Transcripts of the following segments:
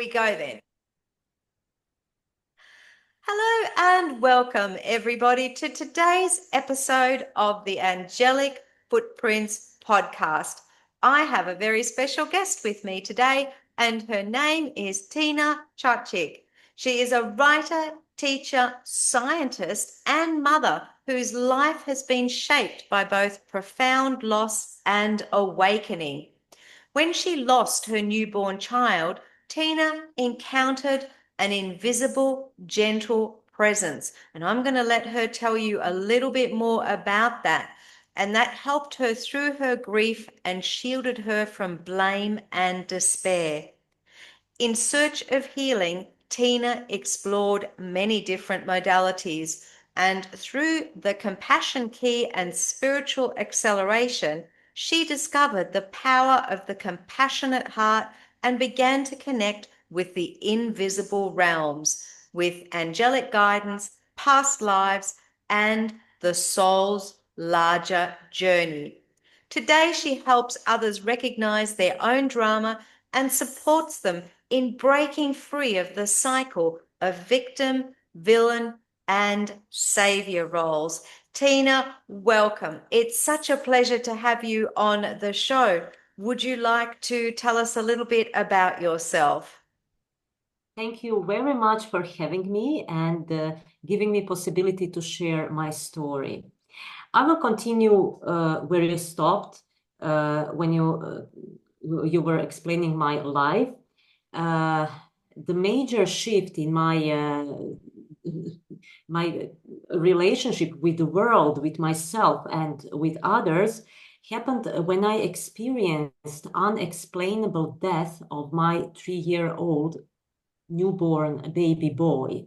We go then. Hello and welcome everybody to today's episode of the Angelic Footprints podcast. I have a very special guest with me today and her name is Tena Cacic. She is a writer, teacher, scientist and mother whose life has been shaped by both profound loss and awakening. When she lost her newborn child, Tena encountered an invisible, gentle presence. And I'm going to let her tell you a little bit more about that. And that helped her through her grief and shielded her from blame and despair. In search of healing, Tena explored many different modalities, and through the compassion key and spiritual acceleration, she discovered the power of the compassionate heart and began to connect with the invisible realms, with angelic guidance, past lives, and the soul's larger journey. Today, she helps others recognize their own drama and supports them in breaking free of the cycle of victim, villain, and savior roles. Tena, welcome. It's such a pleasure to have you on the show. Would you like to tell us a little bit about yourself? Thank you very much for having me and giving me possibility to share my story. I will continue where you stopped when you were explaining my life. The major shift in my relationship with the world, with myself, and with others happened when I experienced unexplainable death of my 3-year-old newborn baby boy.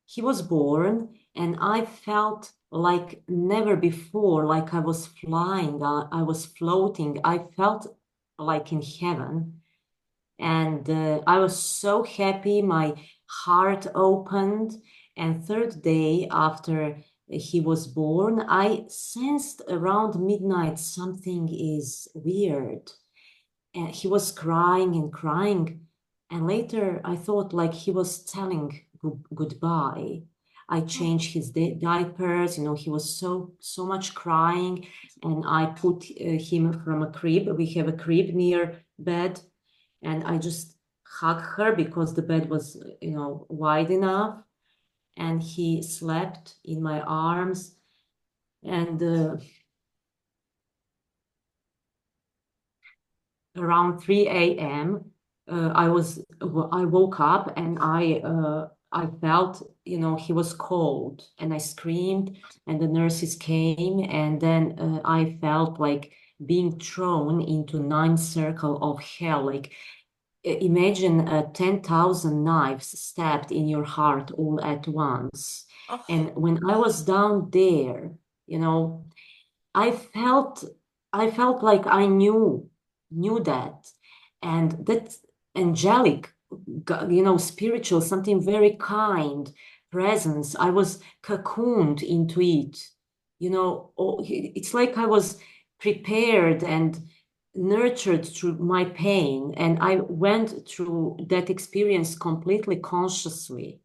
He was born, and I felt like never before, like I was flying, I was floating. I felt like in heaven. And I was so happy. My heart opened. And third day after he was born, I sensed around midnight something is weird. And he was crying and crying. And later I thought like he was telling goodbye. I changed his diapers, he was so much crying, and I put him from a crib. We have a crib near bed, and I just hugged her because the bed was, wide enough, and he slept in my arms. And around 3 a.m. I woke up, and I felt, he was cold, and I screamed, and the nurses came, and then I felt like being thrown into ninth circle of hell. Like imagine 10,000 knives stabbed in your heart all at once. Oh, And when I was down there, you know, I felt I felt like I knew that, and that angelic, spiritual, something very kind presence. I was cocooned into it. It's like I was prepared and nurtured through my pain, and I went through that experience completely consciously.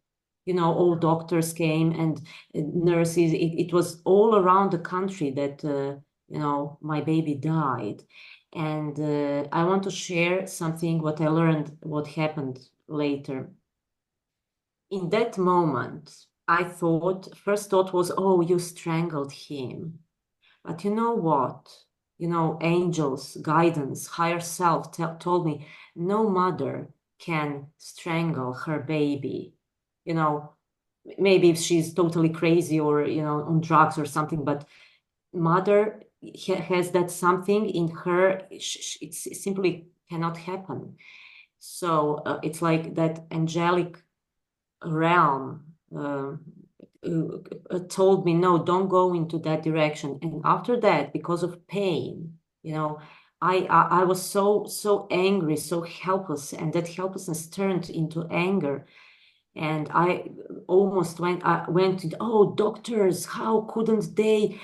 All doctors came, and nurses. It was all around the country that my baby died. And I want to share something what I learned, what happened later. In that moment, first thought was, oh, you strangled him. But you know what? Angels, guidance, higher self told me no mother can strangle her baby. Maybe if she's totally crazy or, on drugs or something, but mother has that something in her. It simply cannot happen. So it's like that angelic realm told me, no, don't go into that direction. And after that, because of pain, I was so angry, so helpless, and that helplessness turned into anger. And I almost went to, oh, doctors, how couldn't they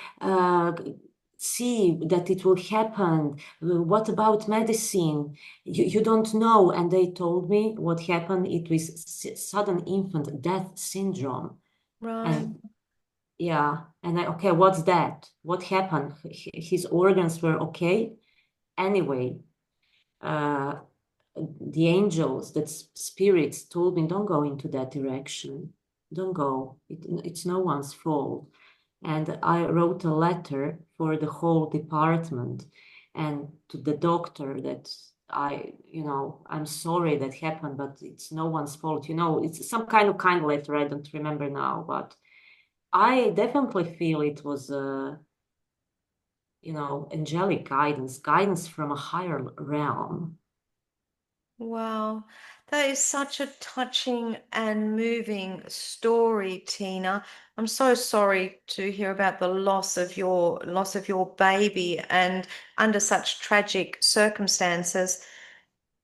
see that it will happen. What about medicine? You don't know. And they told me what happened. It was sudden infant death syndrome. Right. And yeah, and okay, what's that? What happened? His organs were okay. Anyway, uh, the angels, that spirits told me, don't go into that direction. Don't go. It's no one's fault. And I wrote a letter for the whole department and to the doctor that I'm sorry that happened, but it's no one's fault. It's some kind letter. I don't remember now, but I definitely feel it was angelic guidance from a higher realm. Wow, that is such a touching and moving story, Tina. I'm so sorry to hear about the loss of your baby and under such tragic circumstances.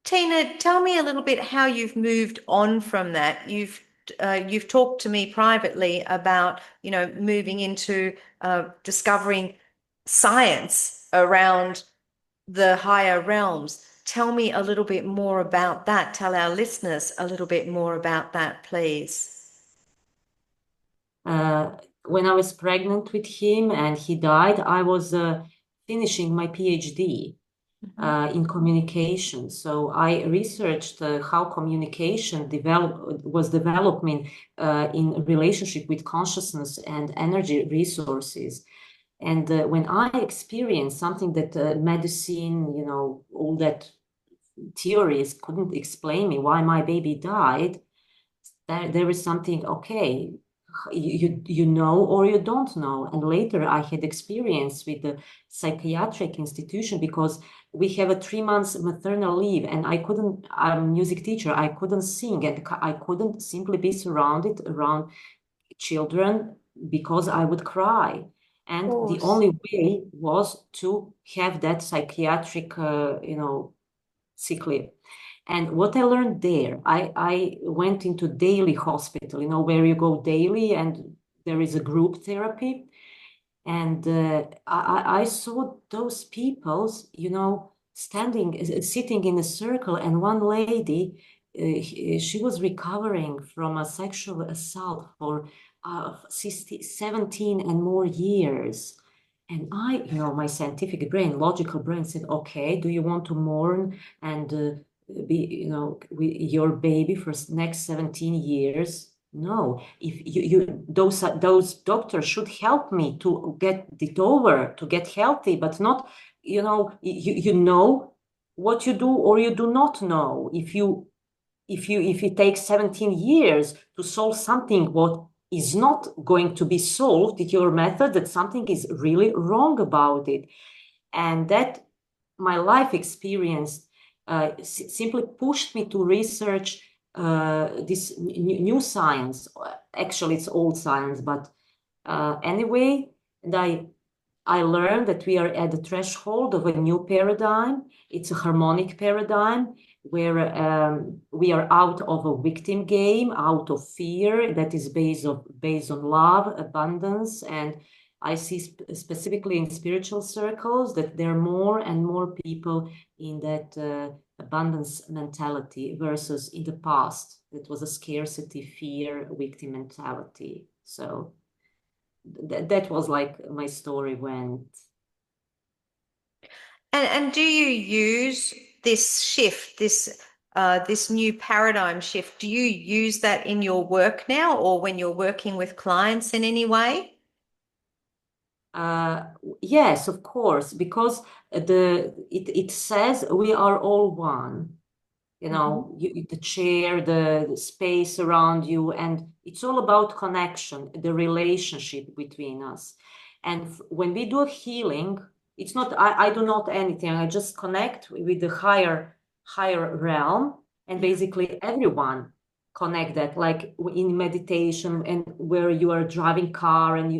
Tina, tell me a little bit how you've moved on from that. You've talked to me privately about, moving into discovering science around the higher realms. Tell me a little bit more about that. Tell our listeners a little bit more about that, please. Uh, when I was pregnant with him and he died, I was finishing my PhD Mhm. in communication. So I researched how communication was developing in relationship with consciousness and energy resources. And when I experienced something that medicine, all that theories couldn't explain me why my baby died, there is something, okay, you know or you don't know. And later I had experience with the psychiatric institution because we have a 3 months maternal leave and I'm a music teacher, I couldn't sing and I couldn't simply be surrounded around children because I would cry. Of And the course. only way was to have that psychiatric, sick leave. And what I learned there, I went into daily hospital, where you go daily and there is a group therapy. And I saw those people, standing, sitting in a circle. And one lady, she was recovering from a sexual assault for 17 and more years. And my scientific brain, logical brain said, okay, do you want to mourn and be, with your baby for next 17 years? No, if those doctors should help me to get it over, to get healthy, but not, you know what you do or you do not know. If it takes 17 years to solve something what is not going to be solved with your method, that something is really wrong about it. And that my life experience simply pushed me to research this new science. Actually, it's old science, but anyway, and I learned that we are at the threshold of a new paradigm. It's a harmonic paradigm where we are out of a victim game, out of fear that is based on love, abundance. And I see specifically in spiritual circles that there are more and more people in that abundance mentality versus in the past it was a scarcity, fear, victim mentality. So that was like my story went. And do you use this shift, this new paradigm shift? Do you use that in your work now, or when you're working with clients in any way? Uh, yes, of course, because it says we are all one. Mhm. The chair, the space around you, and it's all about connection, the relationship between us. And when we do healing, it's not, I do not anything, I just connect with the higher realm, and Yeah. basically everyone connect that, like in meditation and where you are driving car and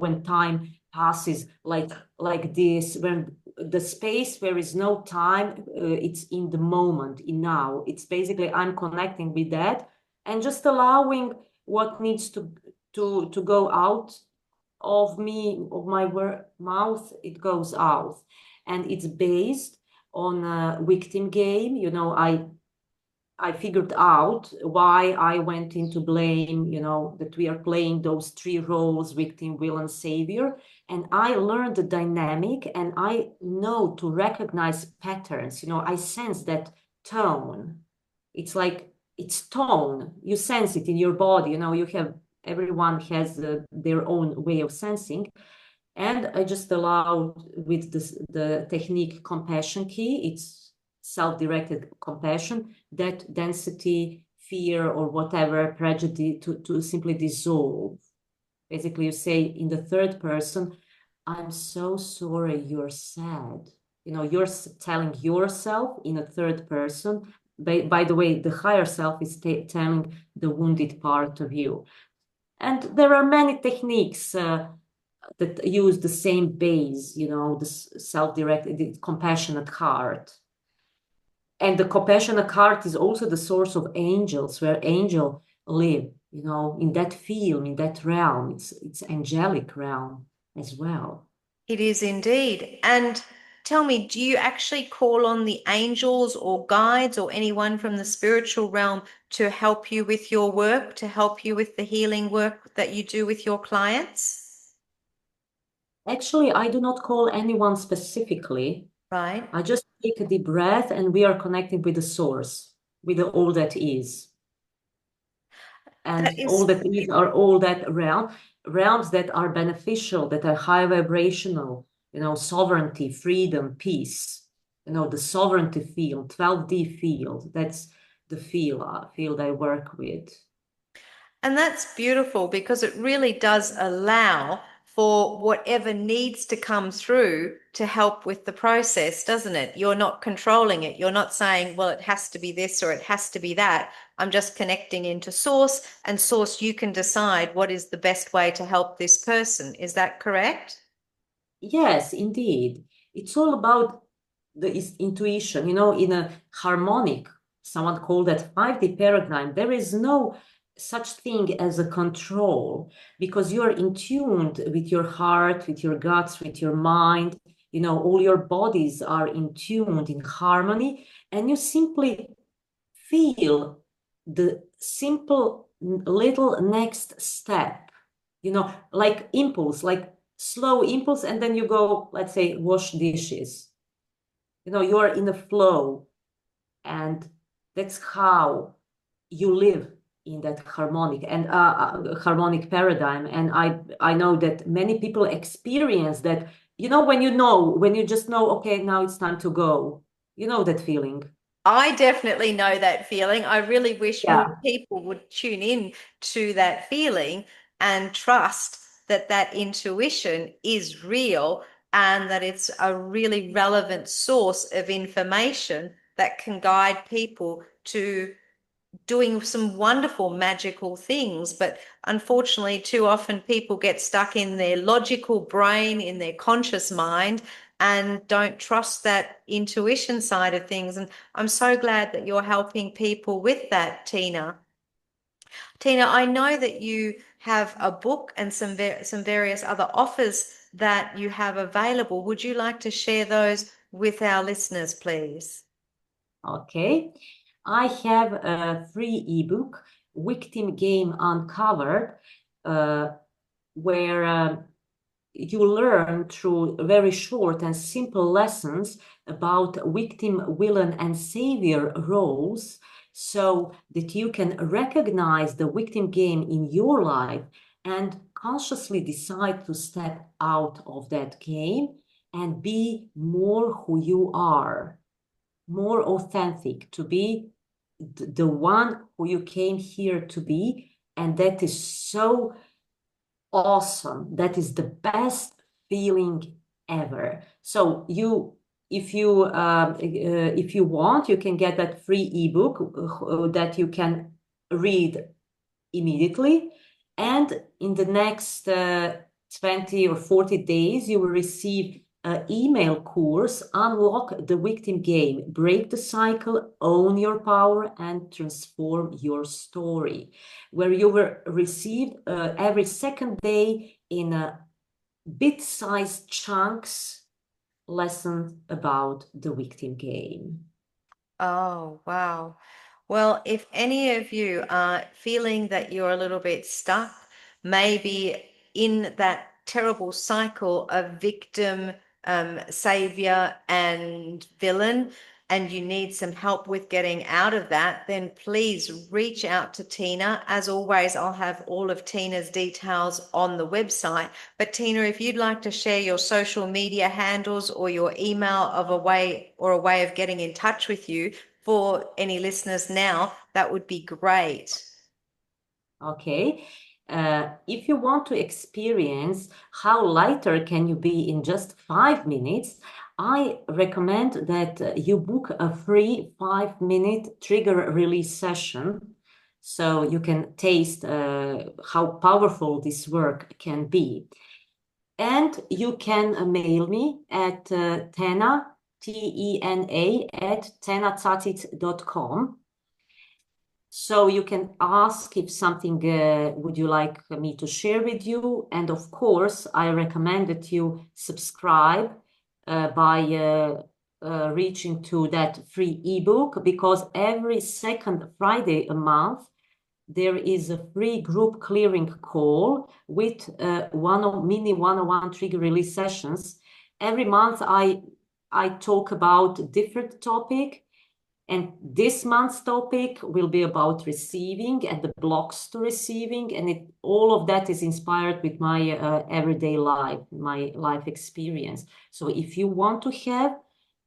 when time passes like this, when the space where is no time, it's in the moment, in now. It's basically I'm connecting with that and just allowing what needs to go out of my mouth, it goes out. And it's based on a victim game. I figured out why I went into blame, that we are playing those three roles, victim, villain, savior. And I learned the dynamic, and I know to recognize patterns. I sense that tone. It's like it's tone. You sense it in your body. Everyone has their own way of sensing. And I just allowed with the technique compassion key, it's self-directed compassion, that density, fear, or whatever prejudice to simply dissolve. Basically, you say in the third person, I'm so sorry you're sad. You're telling yourself in a third person. By the way, the higher self is telling the wounded part of you. And there are many techniques that use the same base, the self-directed, the compassionate heart. And the compassionate heart is also the source of angels, where angels live, in that field, in that realm. It's angelic realm as well. It is indeed. And tell me, do you actually call on the angels or guides or anyone from the spiritual realm to help you with your work, to help you with the healing work that you do with your clients? Actually, I do not call anyone specifically. Right? I just take a deep breath and we are connecting with the source, with the all that is. That And all is that is are all that realms that are beneficial, that are high vibrational, sovereignty, freedom, peace, the sovereignty field, 12D field. That's the field I work with. And that's beautiful because it really does allow for whatever needs to come through to help with the process, doesn't it? You're not controlling it. You're not saying, well, it has to be this or it has to be that. I'm just connecting into source, and source, you can decide what is the best way to help this person. Is that correct? Yes, indeed. It's all about the intuition, in a harmonic, someone called that 5D paradigm. There is no such thing as a control because you're in tune with your heart, with your guts, with your mind. All your bodies are in tune, in harmony, and you simply feel the simple little next step, like impulse, like slow impulse, and then you go, let's say, wash dishes. You are in a flow, and that's how you live in that harmonic paradigm. And I know that many people experience that. When you just know, okay, now it's time to go. That feeling. I definitely know that feeling. I really wish more Yeah. people would tune in to that feeling and trust that that intuition is real and that it's a really relevant source of information that can guide people to doing some wonderful magical things. But unfortunately, too often people get stuck in their logical brain, in their conscious mind, and don't trust that intuition side of things. And I'm so glad that you're helping people with that, Tina. Tina, I know that you have a book and some various other offers that you have available. Would you like to share those with our listeners, please? Okay. I have a free ebook, Victim Game Uncovered, uh, where you learn through very short and simple lessons about victim, villain, and savior roles so that you can recognize the victim game in your life and consciously decide to step out of that game and be more who you are, more authentic, to be the one who you came here to be. And that is so awesome. That is the best feeling ever. So if you want, you can get that free ebook that you can read immediately. And in the next 20 or 40 days, you will receive an email course, Unlock the Victim Game, Break the Cycle, Own Your Power, and Transform Your Story, where you will receive every second day in bit-sized chunks lessons about the victim game. Oh, wow. Well, if any of you are feeling that you're a little bit stuck, maybe in that terrible cycle of victim, savior, and villain, and you need some help with getting out of that, then please reach out to Tena. As always, I'll have all of Tena's details on the website. But Tena, if you'd like to share your social media handles or your email of a way of getting in touch with you for any listeners now, that would be great. Okay. If you want to experience how lighter can you be in just 5 minutes, I recommend that you book a free 5-minute trigger release session so you can taste how powerful this work can be. And you can mail me at Tena, Tena, at tenacacic.com. So you can ask if something would you like me to share with you. And of course, I recommend that you subscribe by reaching to that free ebook, because every second Friday a month, there is a free group clearing call with mini one-on-one trigger release sessions. Every month I talk about different topic. And this month's topic will be about receiving and the blocks to receiving. And all of that is inspired with my everyday life, my life experience. So if you want to have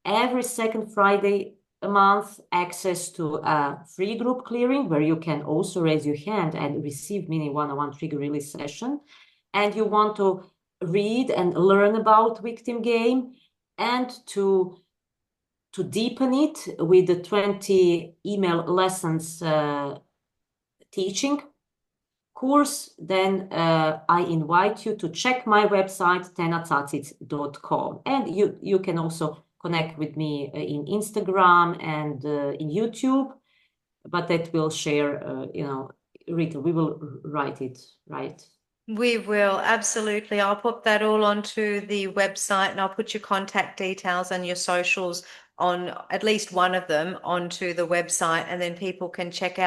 every second Friday a month access to a free group clearing where you can also raise your hand and receive mini one-on-one trigger release session, and you want to read and learn about victim game and to deepen it with the 20 email lessons teaching course, then I invite you to check my website, tenacacic.com. And you can also connect with me in Instagram and in YouTube, but that will share, Rita, we will write it, right? We will, absolutely. I'll put that all onto the website, and I'll put your contact details and your socials on at least one of them onto the website, and then people can check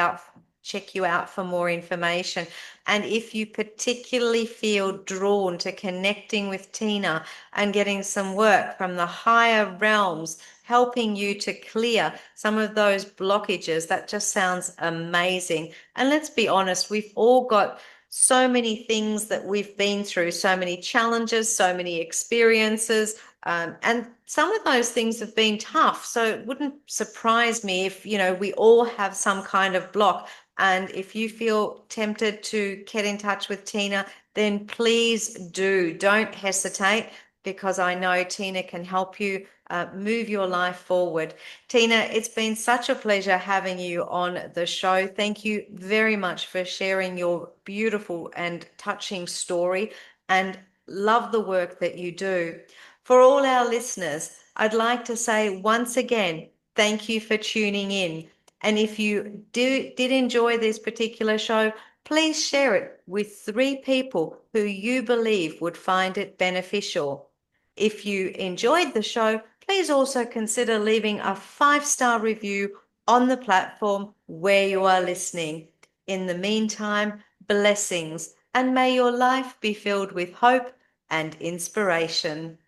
you out for more information. And if you particularly feel drawn to connecting with Tena and getting some work from the higher realms, helping you to clear some of those blockages, that just sounds amazing. And let's be honest, we've all got so many things that we've been through, so many challenges, so many experiences, and some of those things have been tough. So it wouldn't surprise me if, we all have some kind of block. And if you feel tempted to get in touch with Tena, then please do. Don't hesitate, because I know Tena can help you move your life forward. Tena, it's been such a pleasure having you on the show. Thank you very much for sharing your beautiful and touching story, and love the work that you do. For all our listeners, I'd like to say once again, thank you for tuning in. And if you did enjoy this particular show, please share it with 3 people who you believe would find it beneficial. If you enjoyed the show, please also consider leaving a 5-star review on the platform where you are listening. In the meantime, blessings, and may your life be filled with hope and inspiration.